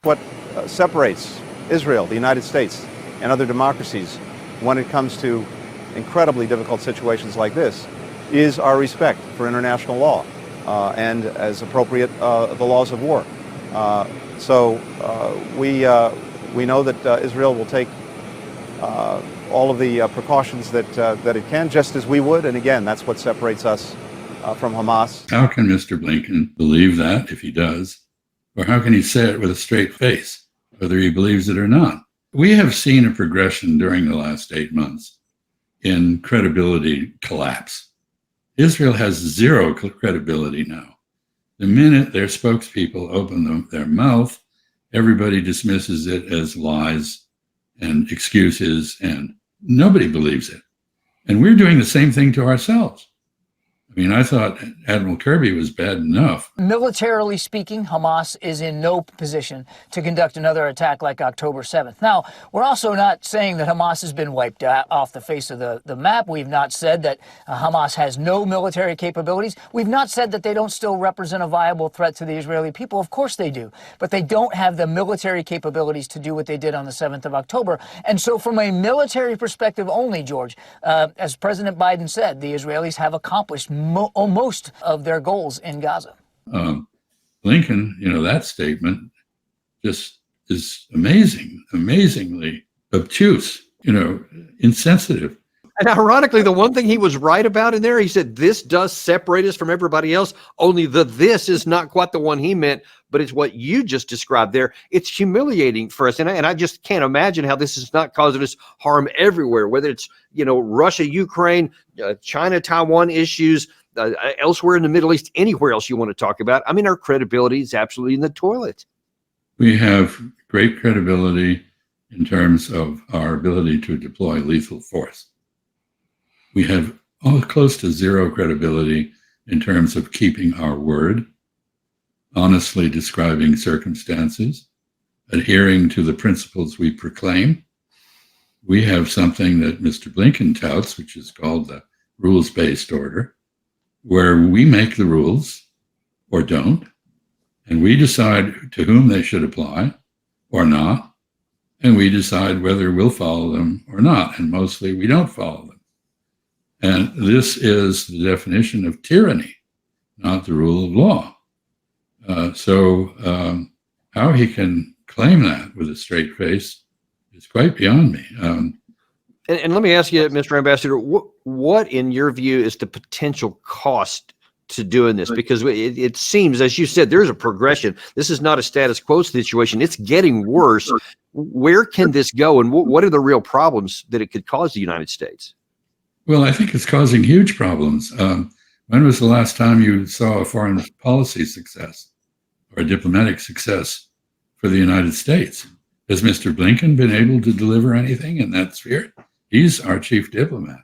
what separates Israel, the United States, and other democracies when it comes to incredibly difficult situations like this, is our respect for international law and, as appropriate, the laws of war. We know that Israel will take all of the precautions that it can, just as we would. And again, that's what separates us from Hamas. How can Mr. Blinken believe that, if he does? Or how can he say it with a straight face, whether he believes it or not? We have seen a progression during the last 8 months in credibility collapse. Israel has zero credibility now. The minute their spokespeople open their mouth, everybody dismisses it as lies and excuses, and nobody believes it. And we're doing the same thing to ourselves. I mean, I thought Admiral Kirby was bad enough. Militarily speaking, Hamas is in no position to conduct another attack like October 7th. Now, we're also not saying that Hamas has been wiped off the face of the map. We've not said that Hamas has no military capabilities. We've not said that they don't still represent a viable threat to the Israeli people. Of course they do. But they don't have the military capabilities to do what they did on the 7th of October. And so from a military perspective only, George, as President Biden said, the Israelis have accomplished most of their goals in Gaza. Blinken, that statement just is amazingly obtuse, insensitive. And ironically, the one thing he was right about in there, he said, this does separate us from everybody else. Only this is not quite the one he meant, but it's what you just described there. It's humiliating for us. And I just can't imagine how this is not causing us harm everywhere, whether it's, Russia, Ukraine, China, Taiwan issues, elsewhere in the Middle East, anywhere else you want to talk about. I mean, our credibility is absolutely in the toilet. We have great credibility in terms of our ability to deploy lethal force. We have close to zero credibility in terms of keeping our word, honestly describing circumstances, adhering to the principles we proclaim. We have something that Mr. Blinken touts, which is called the rules-based order, where we make the rules or don't, and we decide to whom they should apply or not, and we decide whether we'll follow them or not, and mostly we don't follow them. And this is the definition of tyranny, not the rule of law. How he can claim that with a straight face is quite beyond me. And let me ask you, Mr. Ambassador, what in your view is the potential cost to doing this? Because it seems, as you said, there's a progression. This is not a status quo situation. It's getting worse. Where can this go? And what are the real problems that it could cause the United States? Well, I think it's causing huge problems. When was the last time you saw a foreign policy success or a diplomatic success for the United States? Has Mr. Blinken been able to deliver anything in that sphere? He's our chief diplomat.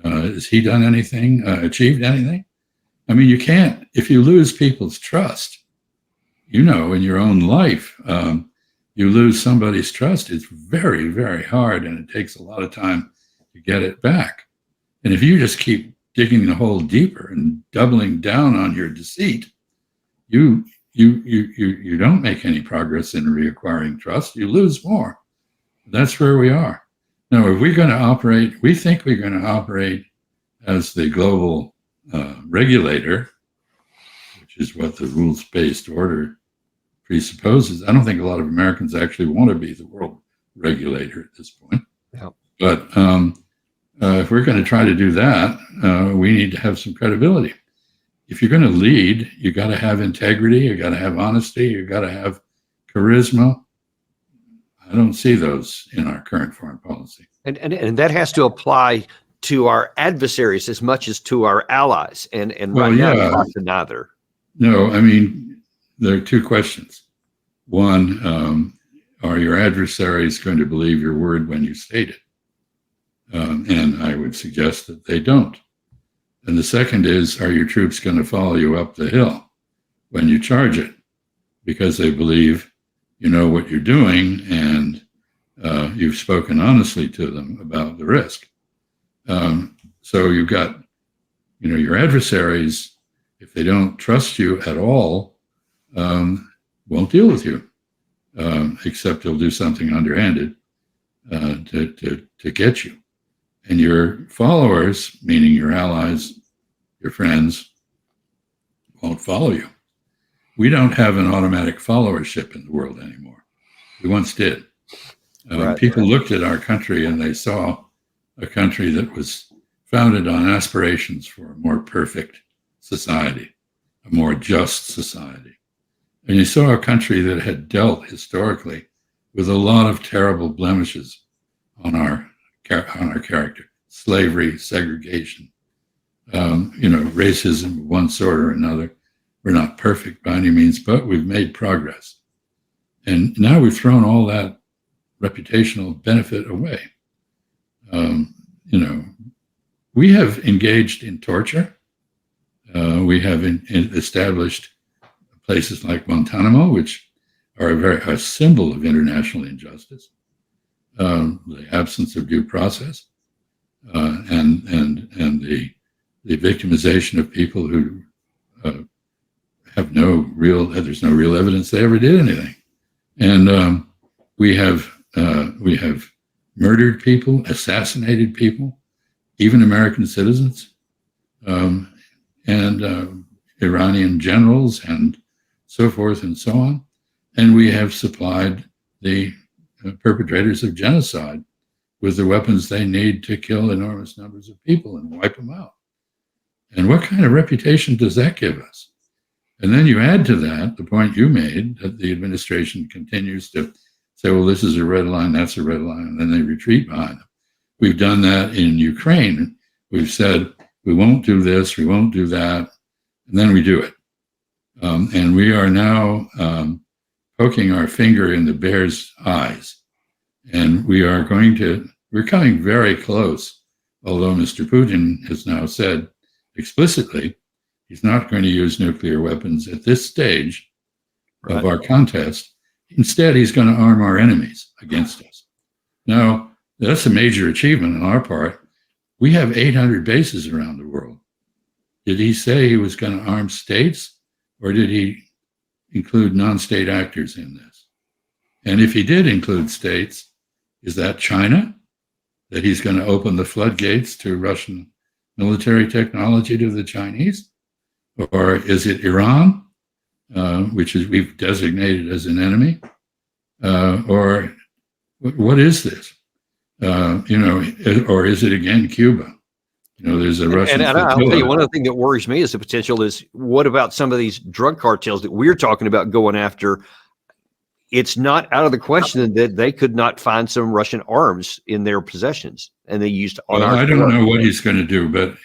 Has he done anything, achieved anything? I mean, you can't, if you lose people's trust, in your own life, you lose somebody's trust, it's very, very hard, and it takes a lot of time to get it back. And if you just keep digging the hole deeper and doubling down on your deceit, you don't make any progress in reacquiring trust. You lose more. That's where we are. Now, if we're going to operate, we think we're going to operate as the global regulator, which is what the rules-based order presupposes. I don't think a lot of Americans actually want to be the world regulator at this point. Yeah. But if we're going to try to do that, we need to have some credibility. If you're going to lead, you got to have integrity, you got to have honesty, you got to have charisma. I don't see those in our current foreign policy. And that has to apply to our adversaries as much as to our allies. And well, right now, yeah. not to neither. No, I mean, there are two questions. One, are your adversaries going to believe your word when you state it? And I would suggest that they don't. And the second is, are your troops going to follow you up the hill when you charge it? Because they believe you know what you're doing and you've spoken honestly to them about the risk. So you've got, your adversaries, if they don't trust you at all, won't deal with you. except he'll do something underhanded to get you. And your followers, meaning your allies, your friends, won't follow you. We don't have an automatic followership in the world anymore. We once did. People looked at our country and they saw a country that was founded on aspirations for a more perfect society, a more just society. And you saw a country that had dealt historically with a lot of terrible blemishes on our character: slavery, segregation, racism of one sort or another. We're not perfect by any means, but we've made progress. And now we've thrown all that reputational benefit away. We have engaged in torture. We have established places like Guantanamo, which are a symbol of international injustice, the absence of due process, and the victimization of people who have there's no real evidence they ever did anything. And we have murdered people, assassinated people, even American citizens, and Iranian generals, and so forth and so on. And we have supplied the perpetrators of genocide with the weapons they need to kill enormous numbers of people and wipe them out. And what kind of reputation does that give us? And then you add to that the point you made, that the administration continues to say, well, this is a red line, that's a red line, and then they retreat behind them. We've done that in Ukraine. We've said, we won't do this, we won't do that, and then we do it. And we are now poking our finger in the bear's eyes. And we're coming very close, although Mr. Putin has now said explicitly he's not going to use nuclear weapons at this stage of our contest. Instead, he's going to arm our enemies against us. Now, that's a major achievement on our part. We have 800 bases around the world. Did he say he was going to arm states, or did he include non-state actors in this? And if he did include states, is that China, that he's going to open the floodgates to Russian military technology to the Chinese? Or is it Iran, which we've designated as an enemy? Or what is this? Or is it again Cuba? There's a Russian. And I'll tell you, one of the things that worries me is the potential is, what about some of these drug cartels that we're talking about going after? It's not out of the question that they could not find some Russian arms in their possessions, and they used on our. I don't know what he's going to do, but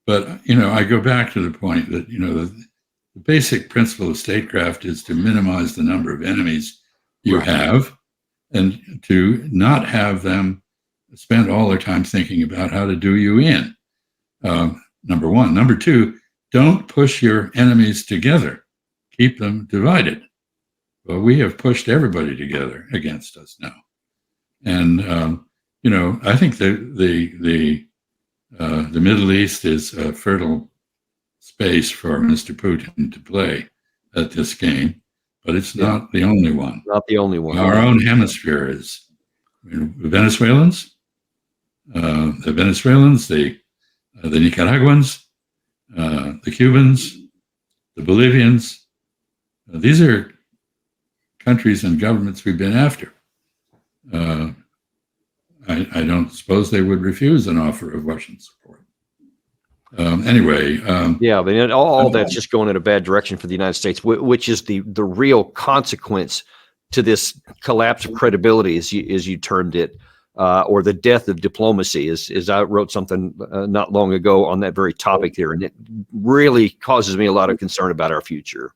I go back to the point that the basic principle of statecraft is to minimize the number of enemies you have, and to not have them spend all their time thinking about how to do you in. Number one. Number two, don't push your enemies together. Keep them divided. Well, we have pushed everybody together against us now. And, I think the Middle East is a fertile space for Mr. Putin to play at this game, but it's not the only one. Not the only one. Our own hemisphere is the Venezuelans, the Nicaraguans, the Cubans, the Bolivians. These are countries and governments we've been after. I don't suppose they would refuse an offer of Russian support. Anyway. Yeah, but all that's just going in a bad direction for the United States, which is the real consequence to this collapse of credibility, as you termed it, or the death of diplomacy, as I wrote something not long ago on that very topic here. And it really causes me a lot of concern about our future.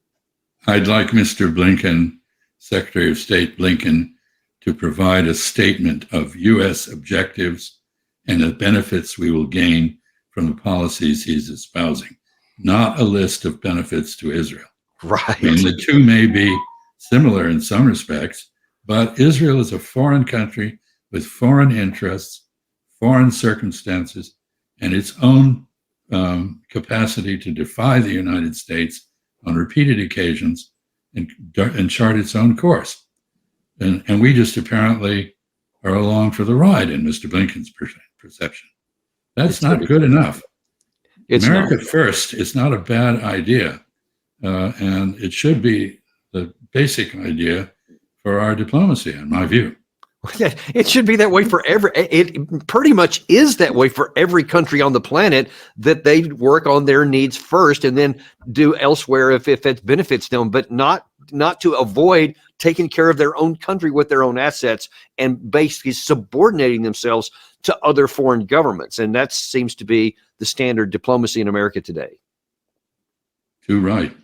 I'd like Mr. Blinken, Secretary of State Blinken, to provide a statement of U.S. objectives and the benefits we will gain from the policies he's espousing, not a list of benefits to Israel. Right. And the two may be similar in some respects, but Israel is a foreign country with foreign interests, foreign circumstances, and its own capacity to defy the United States on repeated occasions and chart its own course. And we just apparently are along for the ride in Mr. Blinken's perception. That's not good enough. It's America not. first is not a bad idea, and it should be the basic idea for our diplomacy, in my view. It should be that way for it pretty much is that way for every country on the planet, that they work on their needs first and then do elsewhere if it benefits them, but not to avoid taking care of their own country with their own assets and basically subordinating themselves to other foreign governments. And that seems to be the standard diplomacy in America today. Too right.